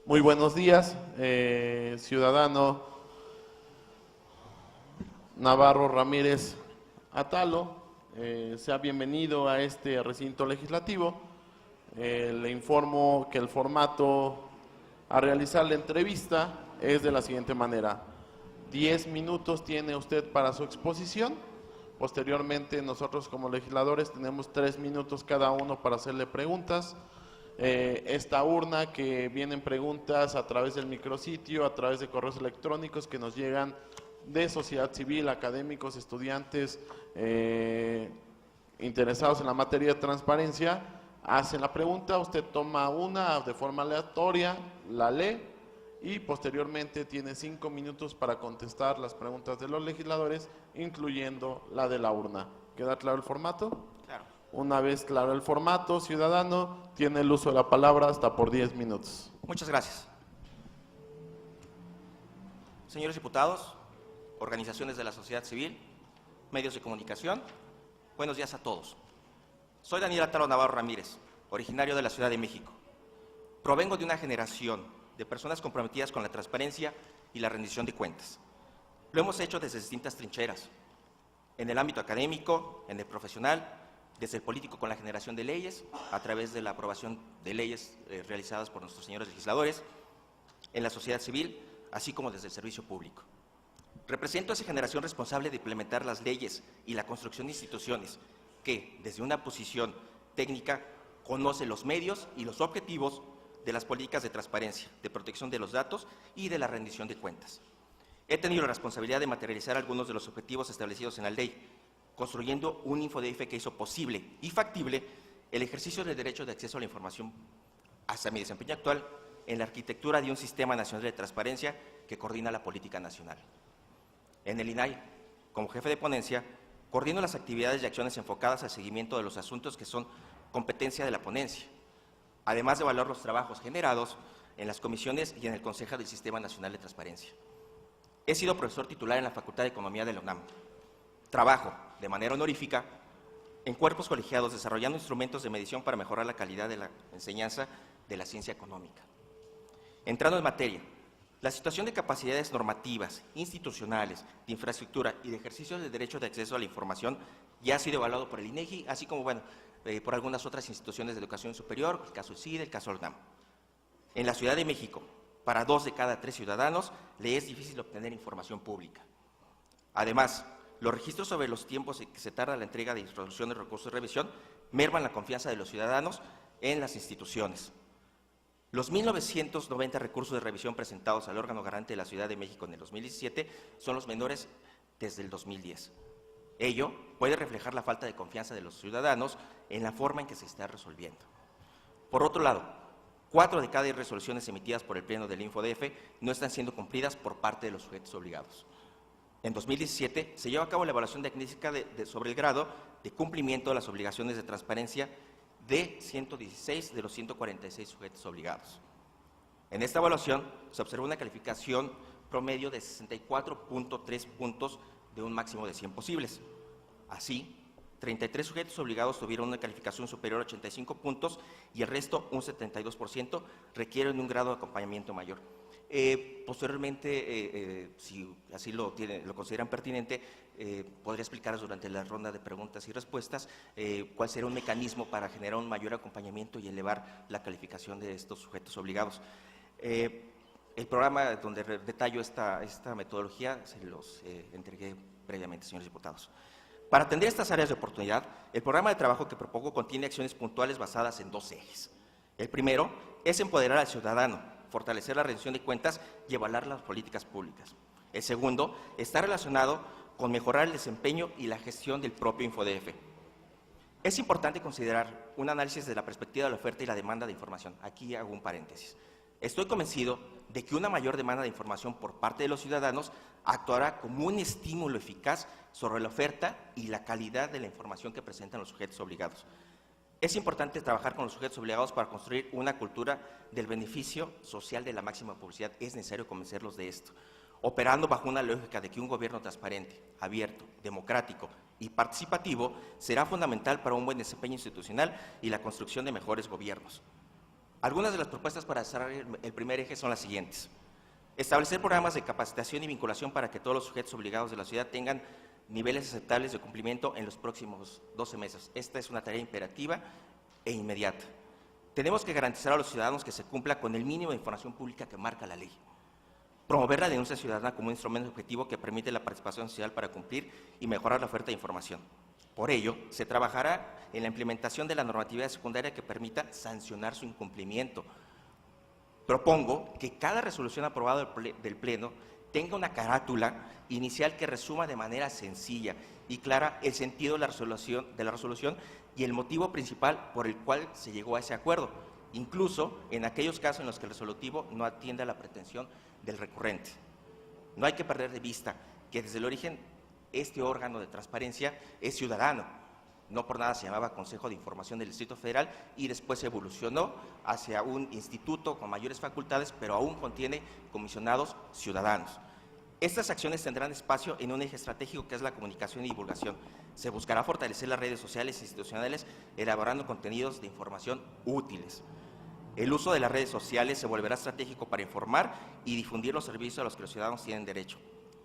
Muy buenos días, ciudadano Navarro Ramírez Atalo. Sea bienvenido a este recinto legislativo. Le informo que el formato a realizar la entrevista es de la siguiente manera. 10 minutos tiene usted para su exposición. Posteriormente, nosotros como legisladores tenemos 3 minutos cada uno para hacerle preguntas. Esta urna que vienen preguntas a través del micrositio, a través de correos electrónicos que nos llegan de sociedad civil, académicos, estudiantes interesados en la materia de transparencia, hacen la pregunta, usted toma una de forma aleatoria, la lee y posteriormente tiene 5 minutos para contestar las preguntas de los legisladores, incluyendo la de la urna. ¿Queda claro el formato? Claro. Una vez claro el formato, ciudadano, tiene el uso de la palabra hasta por 10 minutos. Muchas gracias. Señores diputados, organizaciones de la sociedad civil, medios de comunicación, buenos días a todos. Soy Daniel Atalo Navarro Ramírez, originario de la Ciudad de México. Provengo de una generación de personas comprometidas con la transparencia y la rendición de cuentas. Lo hemos hecho desde distintas trincheras, en el ámbito académico, en el profesional, desde el político con la generación de leyes, a través de la aprobación de leyes realizadas por nuestros señores legisladores, en la sociedad civil, así como desde el servicio público. Represento a esa generación responsable de implementar las leyes y la construcción de instituciones que, desde una posición técnica, conoce los medios y los objetivos de las políticas de transparencia, de protección de los datos y de la rendición de cuentas. He tenido la responsabilidad de materializar algunos de los objetivos establecidos en la ley, construyendo un InfoDF que hizo posible y factible el ejercicio del derecho de acceso a la información hasta mi desempeño actual en la arquitectura de un sistema nacional de transparencia que coordina la política nacional. En el INAI, como jefe de ponencia, coordino las actividades y acciones enfocadas al seguimiento de los asuntos que son competencia de la ponencia, además de evaluar los trabajos generados en las comisiones y en el Consejo del Sistema Nacional de Transparencia. He sido profesor titular en la Facultad de Economía de la UNAM. Trabajo, de manera honorífica, en cuerpos colegiados desarrollando instrumentos de medición para mejorar la calidad de la enseñanza de la ciencia económica. Entrando en materia, la situación de capacidades normativas, institucionales, de infraestructura y de ejercicio del derecho de acceso a la información ya ha sido evaluado por el INEGI, así como por algunas otras instituciones de educación superior, el caso del CIDE, el caso del UNAM. En la Ciudad de México, para 2 de cada 3 ciudadanos, le es difícil obtener información pública. Además, los registros sobre los tiempos en que se tarda la entrega de instrucción de recursos de revisión merman la confianza de los ciudadanos en las instituciones. Los 1.990 recursos de revisión presentados al órgano garante de la Ciudad de México en el 2017 son los menores desde el 2010. Ello puede reflejar la falta de confianza de los ciudadanos en la forma en que se está resolviendo. Por otro lado, 4 de cada 10 resoluciones emitidas por el Pleno del InfoDF no están siendo cumplidas por parte de los sujetos obligados. En 2017 se llevó a cabo la evaluación diagnóstica sobre el grado de cumplimiento de las obligaciones de transparencia de 116 de los 146 sujetos obligados. En esta evaluación se observó una calificación promedio de 64.3 puntos de un máximo de 100 posibles. Así, 33 sujetos obligados tuvieron una calificación superior a 85 puntos y el resto, un 72%, requieren un grado de acompañamiento mayor. Posteriormente, si así lo consideran pertinente, podría explicarles durante la ronda de preguntas y respuestas cuál sería un mecanismo para generar un mayor acompañamiento y elevar la calificación de estos sujetos obligados. El programa donde detallo esta metodología se los entregué previamente, señores diputados. Para atender estas áreas de oportunidad, el programa de trabajo que propongo contiene acciones puntuales basadas en 2 ejes. El primero es empoderar al ciudadano, fortalecer la rendición de cuentas y evaluar las políticas públicas. El segundo está relacionado con mejorar el desempeño y la gestión del propio InfoDF. Es importante considerar un análisis de la perspectiva de la oferta y la demanda de información. Aquí hago un paréntesis. Estoy convencido de que una mayor demanda de información por parte de los ciudadanos actuará como un estímulo eficaz sobre la oferta y la calidad de la información que presentan los sujetos obligados. Es importante trabajar con los sujetos obligados para construir una cultura del beneficio social de la máxima publicidad. Es necesario convencerlos de esto, operando bajo una lógica de que un gobierno transparente, abierto, democrático y participativo será fundamental para un buen desempeño institucional y la construcción de mejores gobiernos. Algunas de las propuestas para desarrollar el primer eje son las siguientes. Establecer programas de capacitación y vinculación para que todos los sujetos obligados de la ciudad tengan niveles aceptables de cumplimiento en los próximos 12 meses. Esta es una tarea imperativa e inmediata. Tenemos que garantizar a los ciudadanos que se cumpla con el mínimo de información pública que marca la ley. Promover la denuncia ciudadana como un instrumento objetivo que permite la participación social para cumplir y mejorar la oferta de información. Por ello, se trabajará en la implementación de la normatividad secundaria que permita sancionar su incumplimiento. Propongo que cada resolución aprobada del Pleno tenga una carátula inicial que resuma de manera sencilla y clara el sentido de la resolución y el motivo principal por el cual se llegó a ese acuerdo, incluso en aquellos casos en los que el resolutivo no atiende a la pretensión del recurrente. No hay que perder de vista que desde el origen este órgano de transparencia es ciudadano. No por nada se llamaba Consejo de Información del Distrito Federal y después se evolucionó hacia un instituto con mayores facultades, pero aún contiene comisionados ciudadanos. Estas acciones tendrán espacio en un eje estratégico que es la comunicación y divulgación. Se buscará fortalecer las redes sociales e institucionales elaborando contenidos de información útiles. El uso de las redes sociales se volverá estratégico para informar y difundir los servicios a los que los ciudadanos tienen derecho.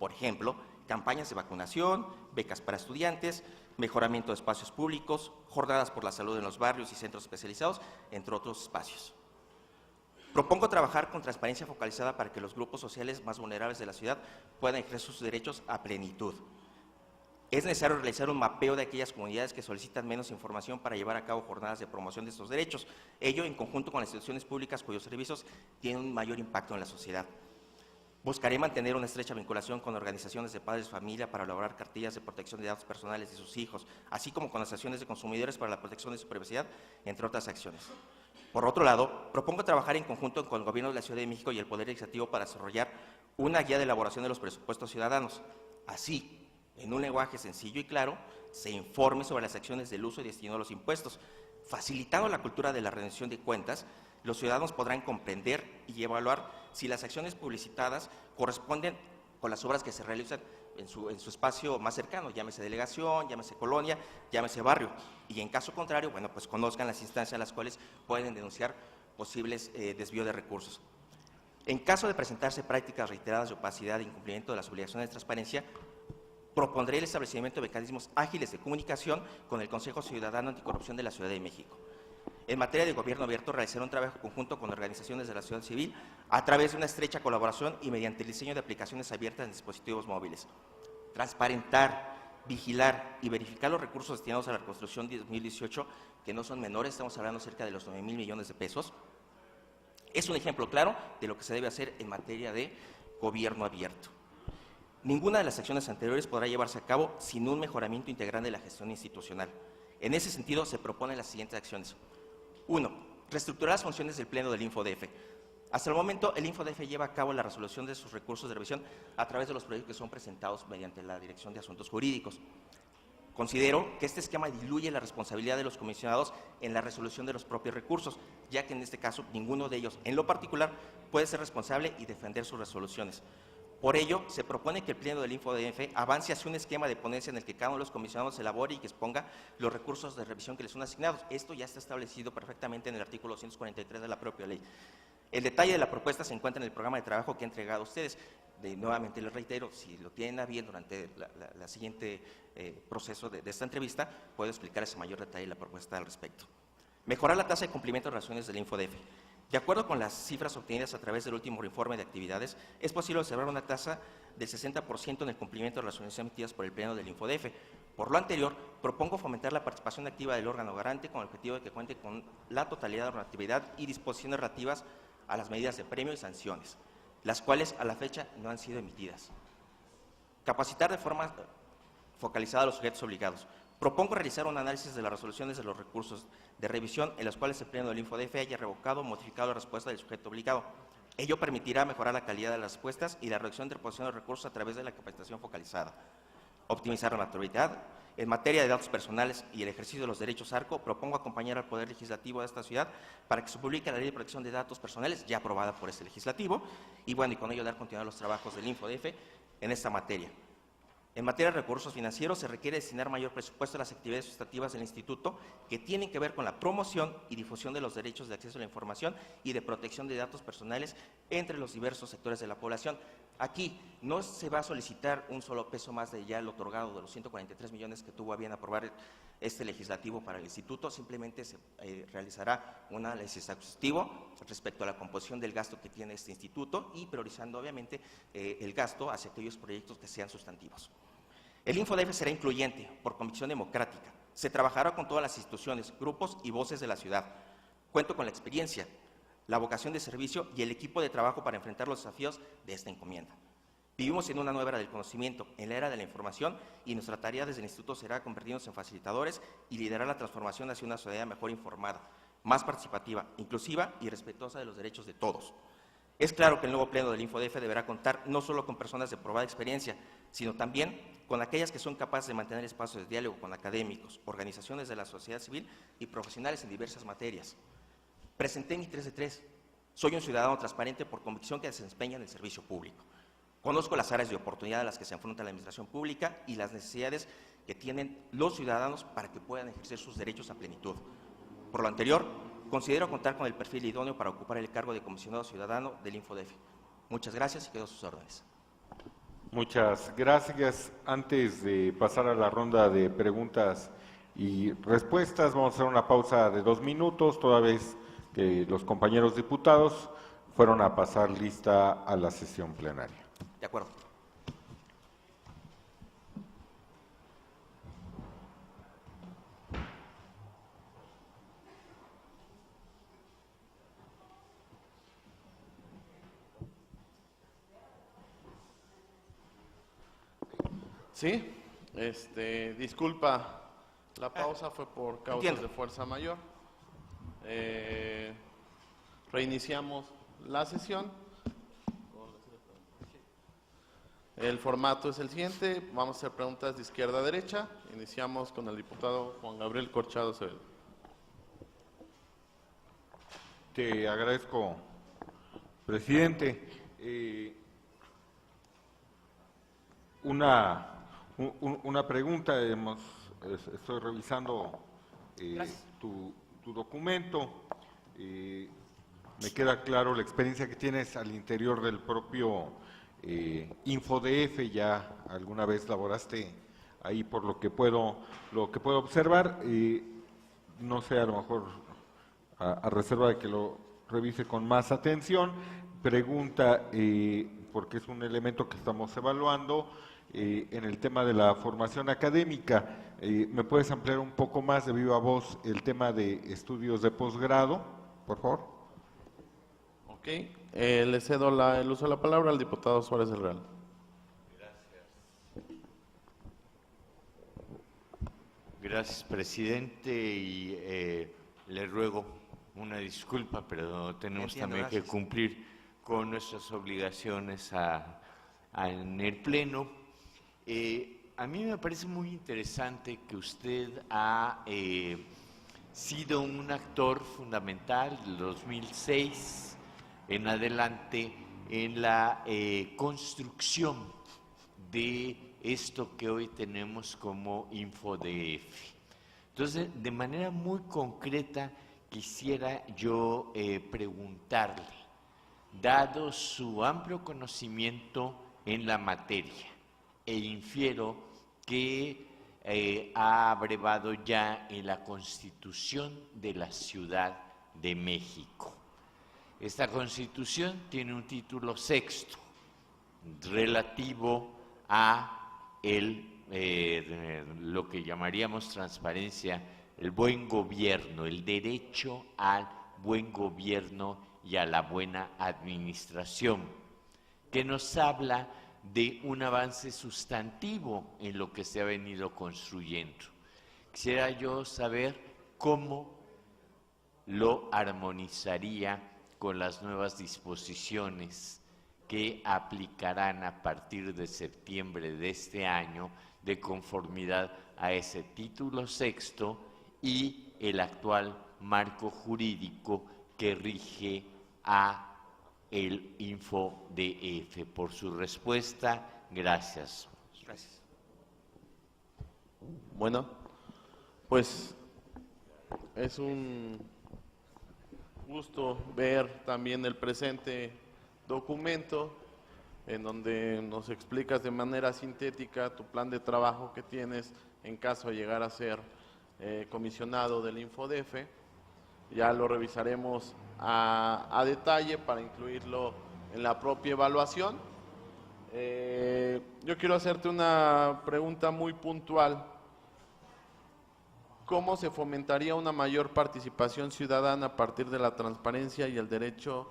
Por ejemplo, campañas de vacunación, becas para estudiantes, mejoramiento de espacios públicos, jornadas por la salud en los barrios y centros especializados, entre otros espacios. Propongo trabajar con transparencia focalizada para que los grupos sociales más vulnerables de la ciudad puedan ejercer sus derechos a plenitud. Es necesario realizar un mapeo de aquellas comunidades que solicitan menos información para llevar a cabo jornadas de promoción de estos derechos, ello en conjunto con las instituciones públicas cuyos servicios tienen un mayor impacto en la sociedad. Buscaré mantener una estrecha vinculación con organizaciones de padres de familia para elaborar cartillas de protección de datos personales de sus hijos, así como con asociaciones de consumidores para la protección de su privacidad, entre otras acciones. Por otro lado, propongo trabajar en conjunto con el Gobierno de la Ciudad de México y el Poder Legislativo para desarrollar una guía de elaboración de los presupuestos ciudadanos. Así, en un lenguaje sencillo y claro, se informe sobre las acciones del uso y destino de los impuestos. Facilitando la cultura de la rendición de cuentas, los ciudadanos podrán comprender y evaluar si las acciones publicitadas corresponden con las obras que se realizan en su espacio más cercano, llámese delegación, llámese colonia, llámese barrio, y en caso contrario, bueno, pues conozcan las instancias a las cuales pueden denunciar posibles desvíos de recursos. En caso de presentarse prácticas reiteradas de opacidad e incumplimiento de las obligaciones de transparencia, propondré el establecimiento de mecanismos ágiles de comunicación con el Consejo Ciudadano Anticorrupción de la Ciudad de México. En materia de gobierno abierto, realizaré un trabajo conjunto con organizaciones de la sociedad civil a través de una estrecha colaboración y mediante el diseño de aplicaciones abiertas en dispositivos móviles. Transparentar, vigilar y verificar los recursos destinados a la reconstrucción de 2018, que no son menores, estamos hablando cerca de los 9,000 millones de pesos, es un ejemplo claro de lo que se debe hacer en materia de gobierno abierto. Ninguna de las acciones anteriores podrá llevarse a cabo sin un mejoramiento integral de la gestión institucional. En ese sentido, se proponen las siguientes acciones. 1. Reestructurar las funciones del Pleno del InfoDF. Hasta el momento, el InfoDF lleva a cabo la resolución de sus recursos de revisión a través de los proyectos que son presentados mediante la Dirección de Asuntos Jurídicos. Considero que este esquema diluye la responsabilidad de los comisionados en la resolución de los propios recursos, ya que en este caso ninguno de ellos, en lo particular, puede ser responsable y defender sus resoluciones. Por ello, se propone que el Pleno del InfoDF avance hacia un esquema de ponencia en el que cada uno de los comisionados elabore y que exponga los recursos de revisión que les son asignados. Esto ya está establecido perfectamente en el artículo 243 de la propia ley. El detalle de la propuesta se encuentra en el programa de trabajo que he entregado a ustedes. Nuevamente les reitero, si lo tienen a bien durante la siguiente proceso de esta entrevista, puedo explicarles en mayor detalle la propuesta al respecto. Mejorar la tasa de cumplimiento de relaciones del InfoDF. De acuerdo con las cifras obtenidas a través del último informe de actividades, es posible observar una tasa del 60% en el cumplimiento de las resoluciones emitidas por el Pleno del InfoDF. Por lo anterior, propongo fomentar la participación activa del órgano garante con el objetivo de que cuente con la totalidad de normatividad y disposiciones relativas a las medidas de premio y sanciones, las cuales a la fecha no han sido emitidas. Capacitar de forma focalizada a los sujetos obligados. Propongo realizar un análisis de las resoluciones de los recursos de revisión en los cuales el Pleno del InfoDF haya revocado o modificado la respuesta del sujeto obligado. Ello permitirá mejorar la calidad de las respuestas y la reducción de reposición de recursos a través de la capacitación focalizada. Optimizar la naturalidad. En materia de datos personales y el ejercicio de los derechos ARCO, propongo acompañar al Poder Legislativo de esta ciudad para que se publique la Ley de Protección de Datos Personales, ya aprobada por este Legislativo, y bueno, y con ello dar continuidad a los trabajos del InfoDF en esta materia. En materia de recursos financieros, se requiere destinar mayor presupuesto a las actividades sustantivas del Instituto que tienen que ver con la promoción y difusión de los derechos de acceso a la información y de protección de datos personales entre los diversos sectores de la población. Aquí no se va a solicitar un solo peso más de ya el otorgado de los 143 millones que tuvo a bien aprobar este legislativo para el Instituto, simplemente se realizará un análisis exhaustivo respecto a la composición del gasto que tiene este instituto y priorizando obviamente el gasto hacia aquellos proyectos que sean sustantivos. El InfoDF será incluyente por convicción democrática. Se trabajará con todas las instituciones, grupos y voces de la ciudad. Cuento con la experiencia, la vocación de servicio y el equipo de trabajo para enfrentar los desafíos de esta encomienda. Vivimos en una nueva era del conocimiento, en la era de la información, y nuestra tarea desde el Instituto será convertirnos en facilitadores y liderar la transformación hacia una sociedad mejor informada, más participativa, inclusiva y respetuosa de los derechos de todos. Es claro que el nuevo pleno del InfoDF deberá contar no solo con personas de probada experiencia, sino también con aquellas que son capaces de mantener espacios de diálogo con académicos, organizaciones de la sociedad civil y profesionales en diversas materias. Presenté mi 3 de 3. Soy un ciudadano transparente por convicción que se desempeña en el servicio público. Conozco las áreas de oportunidad a las que se enfrenta la administración pública y las necesidades que tienen los ciudadanos para que puedan ejercer sus derechos a plenitud. Por lo anterior, considero contar con el perfil idóneo para ocupar el cargo de comisionado ciudadano del InfoDF. Muchas gracias y quedo a sus órdenes. Muchas gracias. Antes de pasar a la ronda de preguntas y respuestas, vamos a hacer una pausa de 2 minutos, toda vez que los compañeros diputados fueron a pasar lista a la sesión plenaria. De acuerdo. Sí, disculpa, la pausa fue por causas entiendo. de fuerza mayor. Reiniciamos la sesión. El formato es el siguiente, vamos a hacer preguntas de izquierda a derecha. Iniciamos con el diputado Juan Gabriel Corchado Acevedo. Te agradezco, presidente. Una pregunta, estoy revisando tu documento. Me queda claro la experiencia que tienes al interior del propio InfoDF, ya alguna vez laboraste ahí por lo que puedo observar. No sé, a lo mejor a reserva de que lo revise con más atención, pregunta, porque es un elemento que estamos evaluando, en el tema de la formación académica. ¿Me puedes ampliar un poco más de viva voz el tema de estudios de posgrado, por favor? Ok, le cedo el uso de la palabra al diputado Suárez del Real. Gracias, presidente, y le ruego una disculpa, pero tenemos también que cumplir con nuestras obligaciones en el Pleno. A mí me parece muy interesante que usted ha sido un actor fundamental del 2006 en adelante en la construcción de esto que hoy tenemos como InfoDF. Entonces, de manera muy concreta, quisiera yo preguntarle, dado su amplio conocimiento en la materia, e infiero que ha abrevado ya en la Constitución de la Ciudad de México. Esta Constitución tiene un título sexto relativo a lo que llamaríamos transparencia, el buen gobierno, el derecho al buen gobierno y a la buena administración, que nos habla de un avance sustantivo en lo que se ha venido construyendo. Quisiera yo saber cómo lo armonizaría con las nuevas disposiciones que aplicarán a partir de septiembre de este año, de conformidad a ese título sexto y el actual marco jurídico que rige a el InfoDF. Por su respuesta, gracias. Gracias. Bueno, pues es un gusto ver también el presente documento en donde nos explicas de manera sintética tu plan de trabajo que tienes en caso de llegar a ser comisionado del InfoDF. Ya lo revisaremos a detalle para incluirlo en la propia evaluación. Yo quiero hacerte una pregunta muy puntual. ¿Cómo se fomentaría una mayor participación ciudadana a partir de la transparencia y el derecho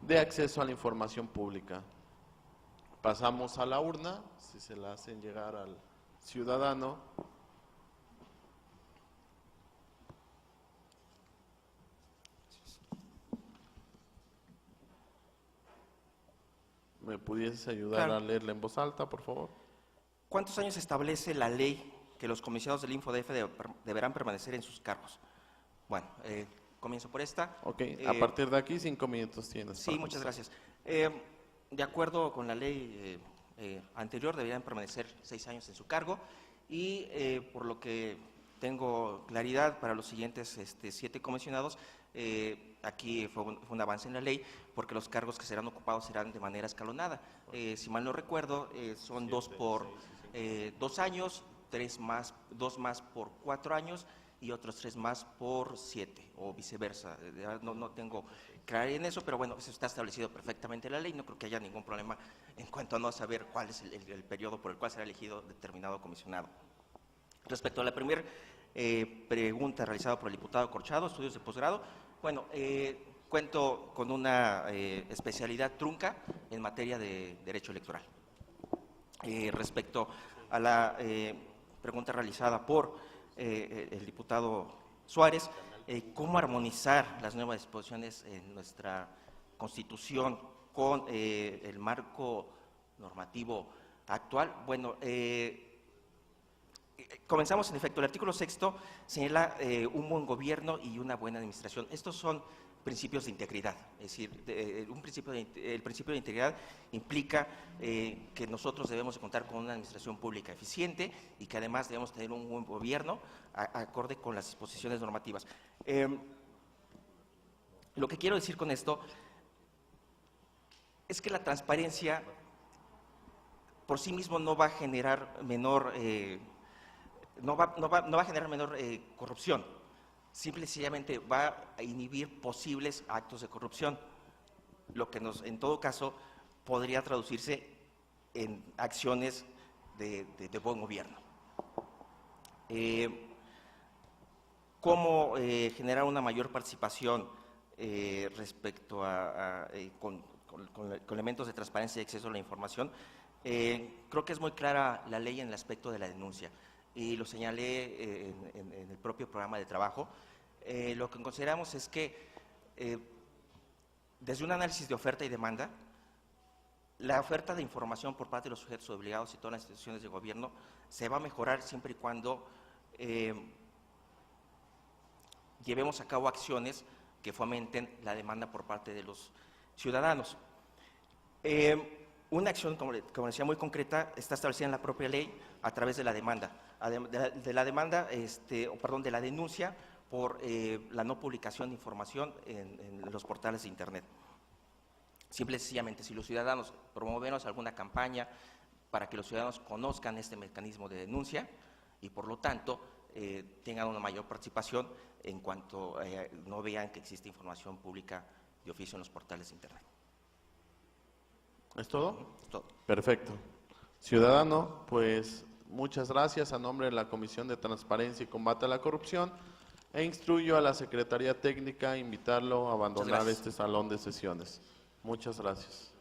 de acceso a la información pública? Pasamos a la urna, si se la hacen llegar al ciudadano. ¿Me pudieses ayudar Claro. a leerla en voz alta, por favor? ¿Cuántos años establece la ley que los comisionados del InfoDF deberán permanecer en sus cargos? Bueno, comienzo por esta. Ok, a partir de aquí 5 minutos tienes. Sí, para muchas contestar. gracias. De acuerdo con la ley anterior, deberían permanecer 6 años en su cargo y por lo que tengo claridad para los siguientes 7 comisionados, aquí fue un avance en la ley porque los cargos que serán ocupados serán de manera escalonada. Si mal no recuerdo, son 2 por 2 años, 2 más por 4 años y otros 3 más por 7 o viceversa. No tengo claridad en eso, pero bueno, eso está establecido perfectamente en la ley. No creo que haya ningún problema en cuanto a no saber cuál es el periodo por el cual será elegido determinado comisionado. Respecto a la primera pregunta realizada por el diputado Corchado, estudios de posgrado, bueno, cuento con una especialidad trunca en materia de derecho electoral. Respecto a la pregunta realizada por el diputado Suárez, cómo armonizar las nuevas disposiciones en nuestra Constitución con el marco normativo actual. Bueno, comenzamos en efecto. El artículo 6º señala un buen gobierno y una buena administración. Estos son principios de integridad, es decir, el principio de integridad implica que nosotros debemos de contar con una administración pública eficiente y que además debemos tener un buen gobierno acorde con las disposiciones normativas. Lo que quiero decir con esto es que la transparencia por sí mismo no va a generar menor, no va a generar menor corrupción. Simple y sencillamente va a inhibir posibles actos de corrupción, lo que en todo caso podría traducirse en acciones de buen gobierno. ¿Cómo generar una mayor participación respecto con elementos de transparencia y acceso a la información? Creo que es muy clara la ley en el aspecto de la denuncia. Y lo señalé en el propio programa de trabajo. Lo que consideramos es que desde un análisis de oferta y demanda, la oferta de información por parte de los sujetos obligados y todas las instituciones de gobierno se va a mejorar siempre y cuando llevemos a cabo acciones que fomenten la demanda por parte de los ciudadanos. Una acción, como decía, muy concreta, está establecida en la propia ley a través de la demanda, de la denuncia por la no publicación de información en los portales de Internet. Simple y sencillamente, si los ciudadanos promovemos alguna campaña para que los ciudadanos conozcan este mecanismo de denuncia y por lo tanto tengan una mayor participación en cuanto no vean que existe información pública de oficio en los portales de Internet. ¿Es todo? Todo. Perfecto. Ciudadano, pues muchas gracias a nombre de la Comisión de Transparencia y Combate a la Corrupción e instruyo a la Secretaría Técnica a invitarlo a abandonar gracias. este salón de sesiones. Muchas gracias.